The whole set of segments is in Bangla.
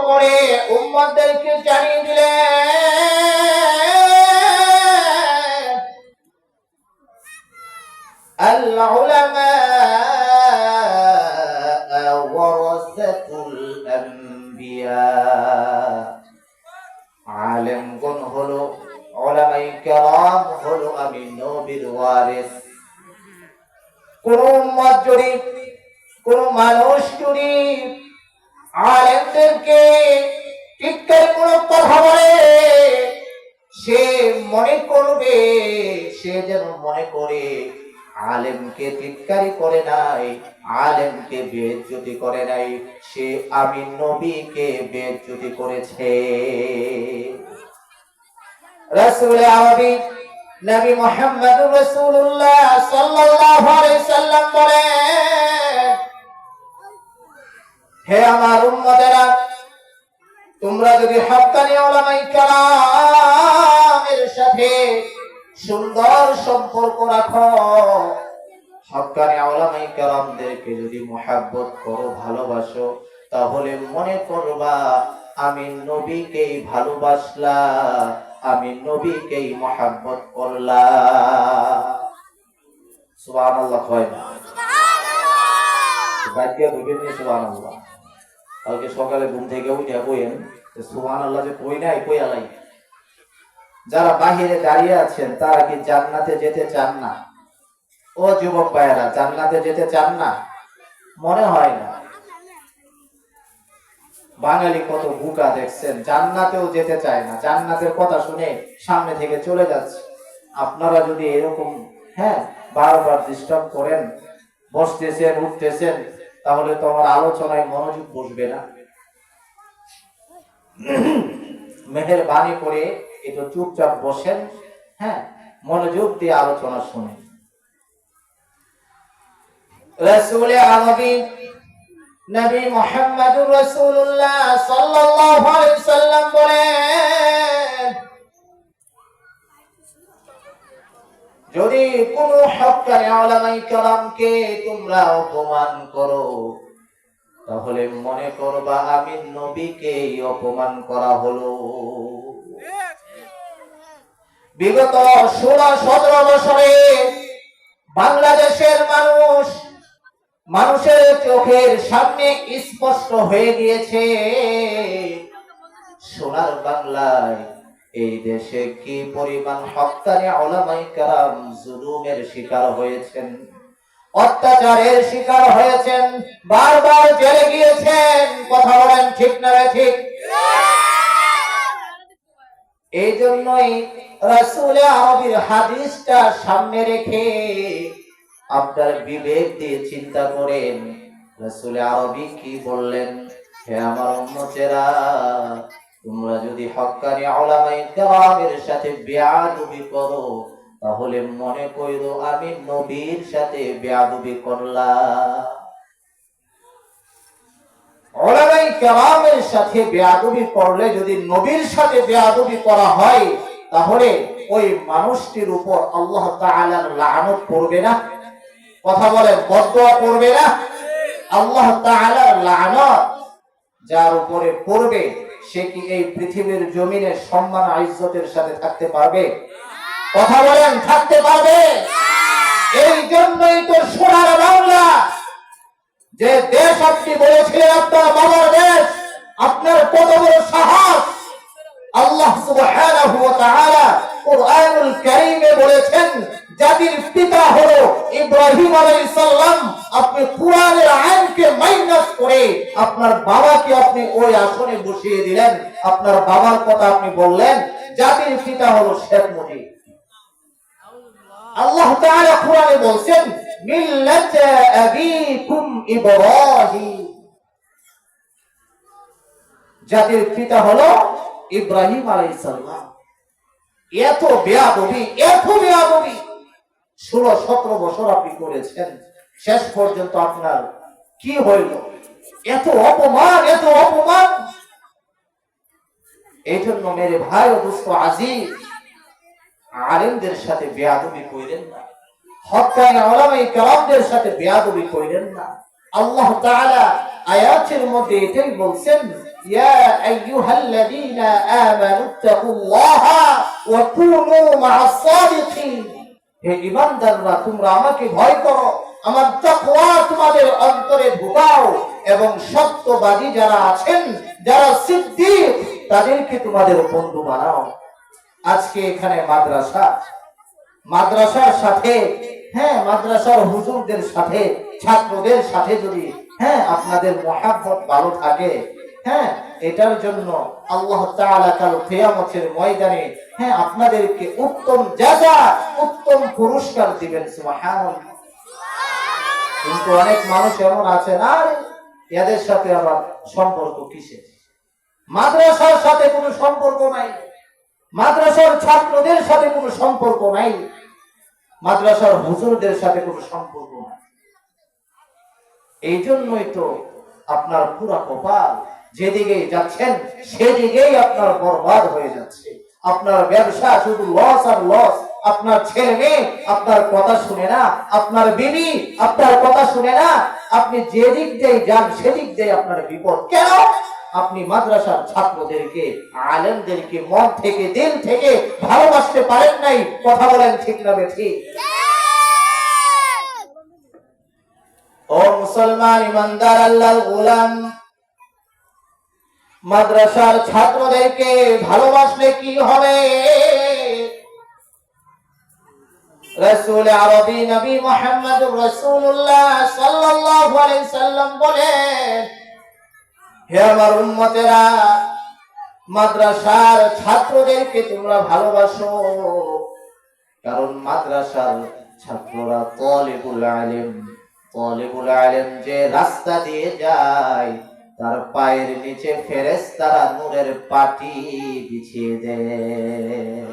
করে উম্মতদেরকে জানিয়ে দিলেন, আল উলামা ওয়ারাসাতুল আম্বিয়া, আলেমগণ হলো, উলামায়ে কেরাম হলো আমি নবীর ওয়ারিস। কোন উম্মত যদি, কোন মানুষ যদি আলেমদেরকে টিটকারিমূলক কথা বলে, সে মনে করবে, সে যেন মনে করে আলেমকে টিটকারি করে নাই, আলেমকে বেইজ্জতি করে নাই, সে আমি নবীকে বেইজ্জতি করেছে। রাসূল আরবি নবী মুহাম্মদুর রাসূলুল্লাহ সাল্লাল্লাহু আলাইহি সাল্লাম বলেন, হে আমার উম্মতেরা, তোমরা যদি হক্কানি উলামায়ে কেরামের সাথে সুন্দর সম্পর্ক রাখো, হক্কানি উলামায়ে কেরামদেরকে যদি মুহাব্বত করো, ভালোবাসো, তাহলে মনে করবা আমি নবীকেই ভালোবাসলা, আমি নবীকেই মুহাব্বত করলা। সুবহানাল্লাহ কয় না? বাকিয়া বলবেন না সুবহানাল্লাহ। কালকে সকালে ঘুম থেকে উঠে কইেন সুবহানাল্লাহ যে কই নাই, কই আলাই। যারা বাহিরে দাঁড়িয়ে আছেন তারা কি জান্নাতে যেতে চান না? ও যুবক ভাইয়েরা, জান্নাতে যেতে চান না? মনে হয় না। বাঙালি কত বোকা দেখছেন, জান্নাতেও যেতে চায় না, জান্নাতের কথা শুনে সামনে থেকে চলে যাচ্ছে। আপনারা যদি এরকম বারবার ডিস্টার্ব করেন, বসতেছেন উঠতেছেন, তাহলে তো আমার আলোচনায় মনোযোগ বসবে না। মেহেরবানি করে একটু চুপচাপ বসেন, মনোযোগ দিয়ে আলোচনা শুনেন। রাসূল আরবি নবী মুহাম্মদুর রাসূলুল্লাহ সাল্লাল্লাহু আলাইহি সাল্লাম বলেন, যদি কোন হক্কানি উলামায়ে কেরামকে তোমরা অপমান করো, তাহলে মনে করবা আমি নবীকেই অপমান করা হলো। বিগত 16-17 বছরে বাংলাদেশের মানুষের চোখের সামনে স্পষ্ট হয়ে গিয়েছে, সোনার বাংলায় এই দেশে কি পরিমাণ হক্কানি উলামায়ে কেরাম জুলুমের শিকার হয়েছেন, অত্যাচারের শিকার হয়েছেন, বারবার জেলে গিয়েছেন। কথা বলেন ঠিক না ঠিক? এই জন্যই রাসূল আরবির হাদিসটা সামনে রেখে আপনার বিবেক দিয়ে চিন্তা করেন, রাসূল আরবি কি বললেন, হে আমার উম্মতেরা, তোমরা যদি হক্কানি উলামায়ে কেরামের সাথে বেয়াদবি করো, তাহলে মনে কইরো আমি নবীর সাথে বেয়াদবি করলাম। উলামায়ে কেরামের সাথে বেয়াদবি করলে যদি নবীর সাথে বেয়াদবি করা হয়, তাহলে ওই মানুষটির উপর আল্লাহ তাআলার লানত পড়বে না? কথা বলেন, বদদুয়া পড়বে না? আল্লাহ তাআলার লানত যার উপরে পড়বে, সে কি এই পৃথিবীর জমিনে সম্মান ইজ্জতের সাথে থাকতে পারবে? কথা বলেন, থাকতে পারবে? এই জন্যই তো সোনার বাংলা, যে দেশ আপনি বলেছিলেন আপনার বাবার দেশ, আপনার কত বড় সাহস! আল্লাহ সুবহানাহু ওয়া তাআলা কুরআনুল কারীমে বলেছেন, জাতির পিতা হলো ইব্রাহিম আলাইহিস সালাম। আপনি কুরআনের আইনকে মাইনাস করে আপনার বাবাকে আপনি ওই আসনে বসিয়ে দিলেন, আপনার বাবার কথা আপনি বললেন, জাতির পিতা হলো শেখ মুজিব। আল্লাহ তাআলা কুরআনে বলেন, মিল্লাতা আবিকুম ইব্রাহিম, জাতির পিতা হলো ইব্রাহিম আলাইহিস সালাম। এত বেয়াদবি, এত বেয়াদবি 16-17 বছর আপনি করেছেন, শেষ পর্যন্ত আপনার কি হইল? এত অপমান, এত অপমান! এই জন্য মেরে ভাই ও দোস্ত আজিজ, আলেমদের সাথে বেয়াদবি কইরেন না, হক্কানি উলামায়ে কেরামদের সাথে বেয়াদবি কইরেন না। আল্লাহ তাআলা আয়াতের মধ্যে এটাই বলছেন, ইয়া আইয়ুহাল্লাযীনা আমানুত্তাকুল্লাহা ওয়া কুনু মা'আস সাদিকিন, হে ঈমানদাররা তোমরা আমাকে ভয় করো, আমার তাকওয়া তোমাদের অন্তরে ঢুকাও এবং সত্যবাদী যারা আছেন, যারা সিদ্দিক, তাদেরকে তোমাদের বন্ধু বানাও। আজকে এখানে মাদ্রাসার সাথে, মাদ্রাসার হুজুরদের সাথে, ছাত্রদের সাথে যদি আপনাদের মহাব্বত ভালো থাকে, এটার জন্য আল্লাহ তাআলা কাল কিয়ামতের ময়দানে আপনাদেরকে উত্তম জাযা, উত্তম পুরস্কার দিবেন। সুবহানাল্লাহ। কিন্তু অনেক মানুষ এমন আছে, না এদের সাথে আবার সম্পর্ক কিসের? মাদ্রাসার সাথে কোনো সম্পর্ক নাই, মাদ্রাসার ছাত্রদের সাথে কোনো সম্পর্ক নাই, মাদ্রাসার হুজুরদের সাথে কোনো সম্পর্ক নাই। এই জন্যই তো আপনার পুরা কপাল, যেদিকেই যাচ্ছেন সেদিকেই আপনার বরবাদ হয়ে যাচ্ছে। আপনার ব্যবসা শুধু লস আর লস, আপনার ছেলে মেয়ে আপনার কথা শুনে না, আপনার বিবি আপনার কথা শুনে না, আপনি যেদিক দিয়ে যান সেদিক দিয়ে আপনার বিপদ। কেন? আপনি মাদ্রাসার ছাত্রদেরকে, আলেমদেরকে মন থেকে, দিল থেকে ভালোবাসতে পারেন নাই। কথা বলেন ঠিক না বেঠিক? ও মুসলমান ইমানদার আল্লাহর গোলাম, মাদ্রাসার ছাত্রদেরকে ভালোবাসলে কি হবে? রাসূল আরবি নবী মুহাম্মদুর রাসূলুল্লাহ সাল্লাল্লাহু আলাইহি সাল্লাম বলেন, হে আমার উম্মতেরা, মাদ্রাসার ছাত্রদেরকে তোমরা ভালোবাসো, কারণ মাদ্রাসার ছাত্ররা তালিবুল আলিম যে রাস্তা দিয়ে যায় তার পায়ের নিচে ফেরেশতারা নূরের পাটি বিছিয়ে দেয়।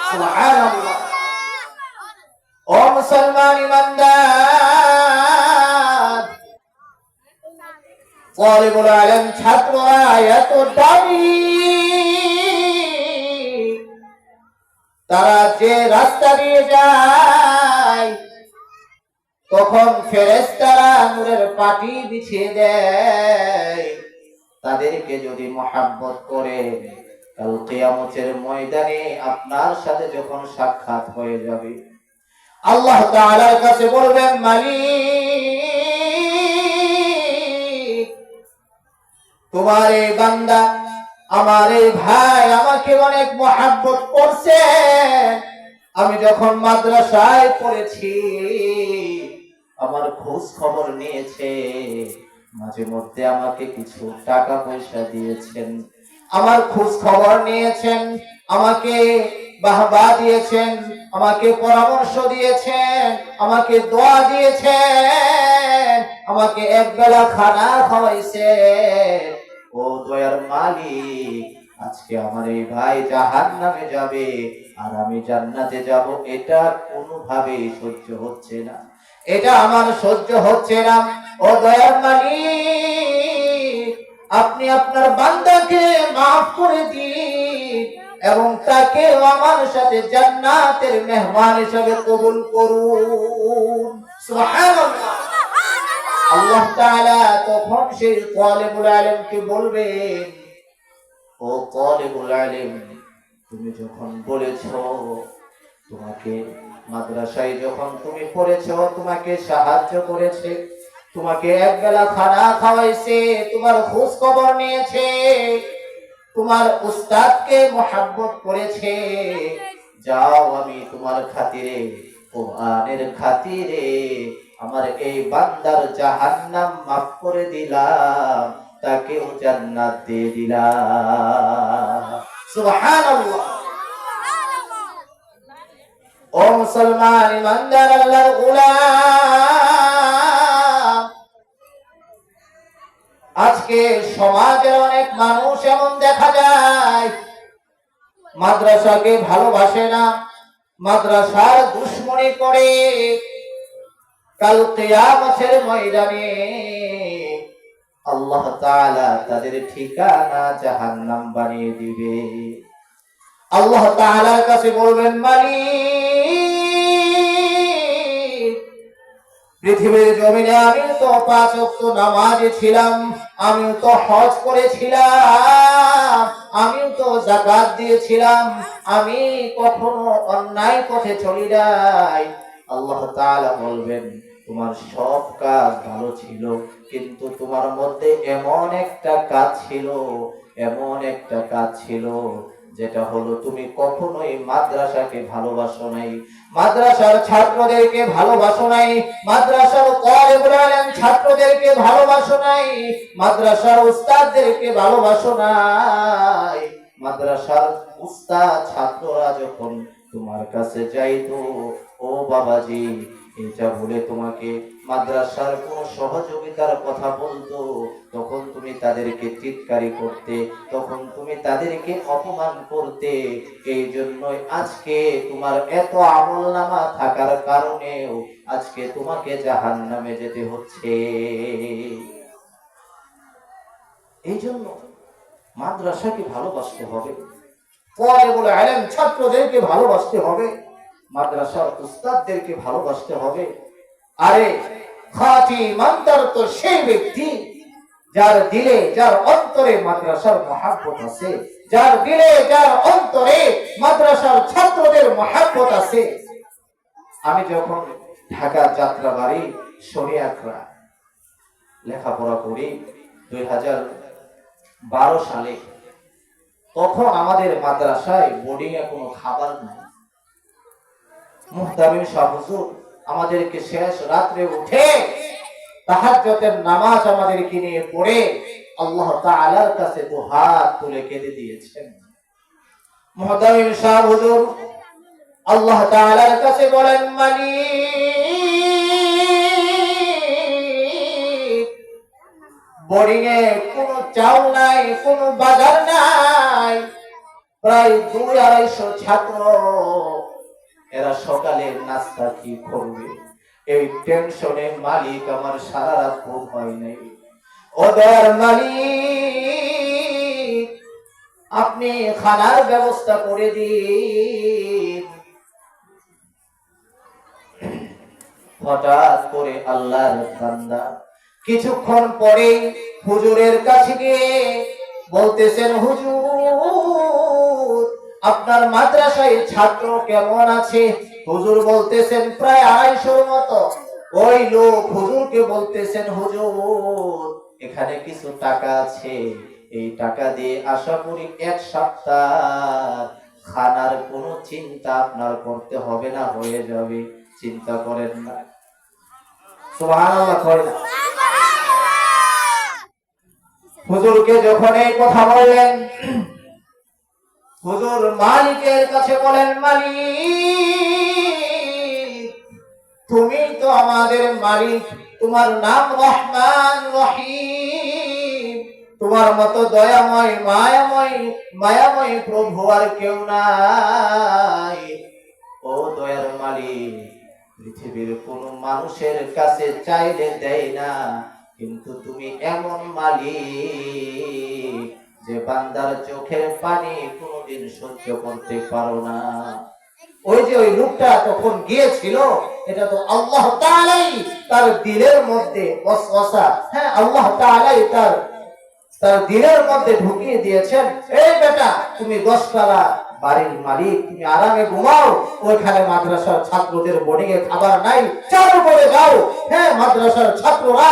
সুবহানাল্লাহ। ও মুসলমান ইমানদার, তালিবুল আলিম ছাত্ররা এত দামি, তারা যে রাস্তা দিয়ে যায় তখন ফেরেশতারা নূরের পাটি বিছিয়ে দেয়। তাদেরকে যদি মহব্বত করে, কাল কিয়ামতের ময়দানে আপনার সাথে যখন সাক্ষাৎ হয়ে যাবে, আল্লাহ তাআলার কাছে বলবেন, মালিক, তোমার এই বান্দা, আমার এই ভাই আমাকে অনেক মহব্বত করছে, আমি যখন মাদ্রাসায় পড়েছি আমার খোঁজ খবর নিয়েছে, মাঝে মধ্যে আমাকে কিছু টাকা পয়সা দিয়েছেন, আমার খোঁজ খবর নিয়েছেন, আমাকে বাহবা দিয়েছেন, আমাকে পরামর্শ দিয়েছেন, আমাকে দোয়া দিয়েছেন, আমাকে একবেলা খানা খাওয়াইছেন। ও দয়ার মালিক, আজকে আমার এই ভাই জাহান্নামে যাবে আর আমি জান্নাতে যাব, এটা কোনোভাবেই সহ্য হচ্ছে না, এটা আমার সহ্য হচ্ছে না। ও দয়ার মালিক, আপনি আপনার বান্দাকে মাফ করে দিন এবং তাকে আমার সাথে জান্নাতের মেহমান হিসেবে কবুল করুন। সুবহানাল্লাহ। আল্লাহ তাআলা তখন সেই তালিবুল ইলমকে বলবেন, ও তালিবুল ইলম, তুমি যখন বলেছো, তোমাকে মাদ্রাসায় যখন তুমি পড়েছো, তোমাকে সাহায্য করেছে, তোমাকে একবেলা খানা খাওয়াইছে, তোমার খোঁজ খবর নিয়েছে, তোমার উস্তাদকে মহব্বত করেছে, যাও আমি তোমার খাতিরে, কোরআনের খাতিরে আমার এই বান্দার জাহান্নাম মাফ করে দিলাম, তাকেও জান্নাত দিয়ে দিলাম। সুবহানাল্লাহ। ও মুসলমান ইমানদার আল্লাহর গোলাম, আজকে সমাজের অনেক মানুষ এমন দেখা যায়, মাদ্রাসাকে ভালোবাসে না, মাদ্রাসার দুশমনি করে, কাল কিয়ামতের ময়দানে আল্লাহ তাআলা তাদের ঠিকানা জাহান্নাম বানিয়ে দিবে। আল্লাহ তাআলার কাছে বলবেন, মালিক, পৃথিবীর জমিনে আমি তো 5 ওয়াক্ত নামাজে ছিলাম, আমিও তো হজ করেছিলাম, আমিও তো যাকাত দিয়েছিলাম, আমি কখনো অন্যায় পথে চলি নাই। আল্লাহ তাআলা বলবেন তোমার সব কাজ ভালো ছিল, কিন্তু তোমার মধ্যে এমন একটা কাজ ছিল, এমন একটা কাজ ছিল, যেটা হলো তুমি কখনোই মাদ্রাসাকে ভালোবাসো নাই, মাদ্রাসার ছাত্রদেরকে ভালোবাসো নাই, মাদ্রাসার তালিবুল ইলম ছাত্রদেরকে ভালোবাসো নাই, মাদ্রাসার উস্তাদদেরকে ভালোবাসো নাই। মাদ্রাসার উস্তাদ ছাত্ররা যখন তোমার কাছে যাইতো, ও বাবাজি এটা বলে তোমাকে মাদ্রাসার কোন সহযোগিতার কথা বলতো, তখন তুমি তাদেরকে চিৎকারি করতে, তখন তুমি তাদেরকে অপমান করতে। এই জন্যই আজকে তোমার এত আমলনামা থাকার কারণেও আজকে তোমাকে জাহান্নামে যেতে হচ্ছে। এই জন্য মাদ্রাসাকে ভালোবাসতে হবে, তালিবুল ইলম ছাত্রদেরকে ভালোবাসতে হবে, মাদ্রাসার উস্তাদদেরকে ভালোবাসতে হবে। আরে খাঁটি ইমানদার তো সেই ব্যক্তি যার দিলে যার অন্তরে মাদ্রাসার মহব্বত আছে, যার দিলে যার অন্তরে মাদ্রাসার ছাত্রদের মহব্বত আছে। আমি যখন ঢাকা যাত্রাবাড়ি শরিয়াখরা লেখাপড়া করি 2012 সালে, তখন আমাদের মাদ্রাসায় বোর্ডিং এ কোনো খাবার নাই। মুহতামিম শাহ হুজুর আমাদেরকে শেষ রাত্রে উঠে তাহাজ্জুদের নামাজ আমাদেরকে নিয়ে পড়ে আল্লাহ তাআলার কাছে দুহাত তুলে কেঁদে দিয়েছেন। মুহতামিম শাহ হুজুর আল্লাহ তাআলার কাছে বলেন, মালিক বোর্ডিং এ কোনো চাউল নাই, কোনো বাজার নাই, প্রায় 200-250 ছাত্র, এরা সকালের নাস্তা কি করবে? এই টেনশনে মালিক আমার সারা রাত ঘুম হয় নাই। ওদের মালিক আপনি খানার ব্যবস্থা করে দিন। হঠাৎ করে আল্লাহর বান্দা কিছুক্ষণ পরে হুজুরের কাছে গিয়ে বলতেছেন, হুজুর আপনার মাদ্রাসায় ছাত্র কেমন আছে? হুজুর বলতেছেন প্রায় 250 মতো। ওই লোক হুজুরকে বলতেছেন, হুজুর এখানে কিছু টাকা আছে, এই টাকা দিয়ে আশা করি 1 সপ্তাহ খানার কোনো চিন্তা আপনার করতে হবে না, হয়ে যাবে, চিন্তা করেন না। সুবহানাল্লাহ করেন না। হুজুরকে যখন এই কথা বললেন, হুজুর মালিকের কাছে বলেন, মালিক তুমি তো আমাদের মালিক, তোমার নাম রহমান রহিম, তোমার মতো দয়াময় মায়াময় প্রভু আর কেউ নাই। ও দয়ার মালিক, পৃথিবীর কোন মানুষের কাছে চাইলে দেয় না, কিন্তু তুমি এমন মালিক যে বান্দার চোখের পানি কোনদিন সহ্য করতে পারো না। ওই যে ওই লোকটা তখন গিয়েছিল, এটা তো আল্লাহ তাআলাই তার দিলের মধ্যে ওয়াসওয়াসা, হ্যাঁ আল্লাহ তাআলাই তার দিলের মধ্যে ঢুকিয়ে দিয়েছেন, এই বেটা তুমি 10 তলা বাড়ির মালিক, তুমি আরামে ঘুমাও, ওইখানে মাদ্রাসার ছাত্রদের বোর্ডিং এ খাবার নাই, চালু করে যাও। হ্যাঁ মাদ্রাসার ছাত্ররা,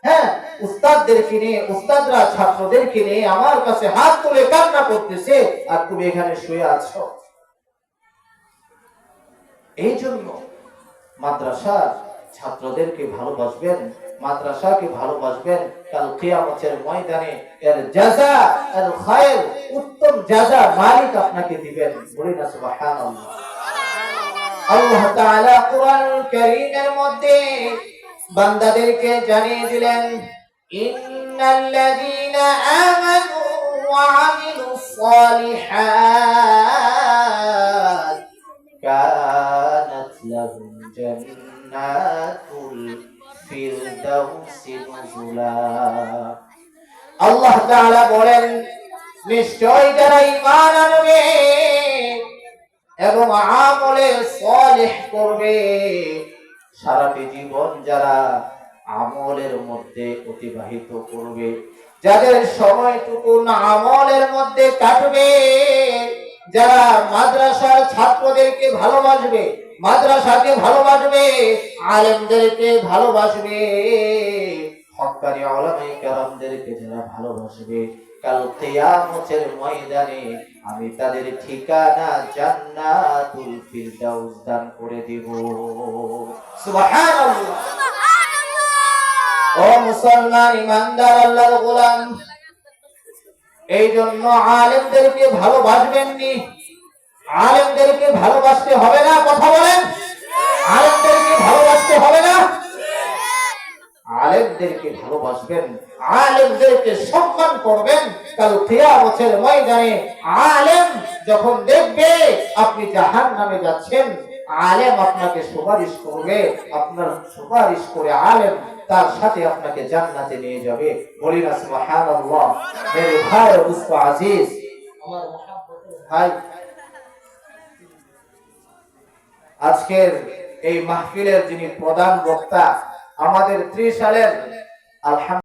হ্যাঁ উস্তাদদেরকে নিয়ে, উস্তাদরা ছাত্রদেরকে নিয়ে আমার কাছে হাত তুলে কান্না করতেছে, আর তুমি এখানে শুয়ে আছো। এই জন্য মাদ্রাসার ছাত্রদেরকে ভালোবাসবেন, মাদ্রাসাকে ভালোবাসবেন, কাল কিয়ামতের ময়দানে এর জাযা এর খায়র, উত্তম জাযা মালিক আপনাকে দিবেন। বলি না সুবহানাল্লাহ। আল্লাহ তাআলা কুরআনুল কারীমের মধ্যে বান্দাদেরকে জানিয়ে দিলেন, ইন্নাল্লাযীনা আমানু ওয়া আমিলুস সালিহাত কানাত লাহুম জান্নাতুল ফিরদাউসি নুজুলা। আল্লাহ তাআলা বলেন, নিশ্চয় যারা ঈমান আনবে এবং আমলে সালেহ করবে, সারাটি জীবন যারা আমলের মধ্যে অতিবাহিত করবে, যাদের সময়টুকু আমলের মধ্যে কাটবে, যারা মাদ্রাসার ছাত্রদেরকে ভালোবাসবে, মাদ্রাসাকে ভালোবাসবে, আলেমদেরকে ভালোবাসবে, হক্কানি উলামায়ে কেরামদেরকে যারা ভালোবাসবে, কাল কিয়ামতের ময়দানে আমি তাদের ঠিকানা জান্নাতুল ফিরদাউস দান করে দেব। সুবহানাল্লাহ। ও মুসলমান ইমানদার আল্লাহর গোলাম, এই জন্য আলেমদেরকে ভালোবাসবেন নি? আলেমদেরকে ভালোবাসতে হবে না? কথা বলেন, আলেমদেরকে ভালোবাসতে হবে না? আলেমদেরকে ভালোবাসবেন, আলেমদেরকে সম্মান করবেন। কাল কিয়ামতের ময়দানে আলেম যখন দেখবে আপনি জাহান্নামে যাচ্ছেন, আলেম আপনাকে সুপারিশ করবে, আপনার সুপারিশ করে আলেম তার সাথে আপনাকে জান্নাতে নিয়ে যাবে। বলি না সুবহানাল্লাহ। মেরে ভাই ও দোস্ত আজিজ, আমার মুহাব্বতের ভাই, আজকের এই মাহফিলের যিনি প্রধান বক্তা, আমাদের 30 সালের আলহামদুলিল্লাহ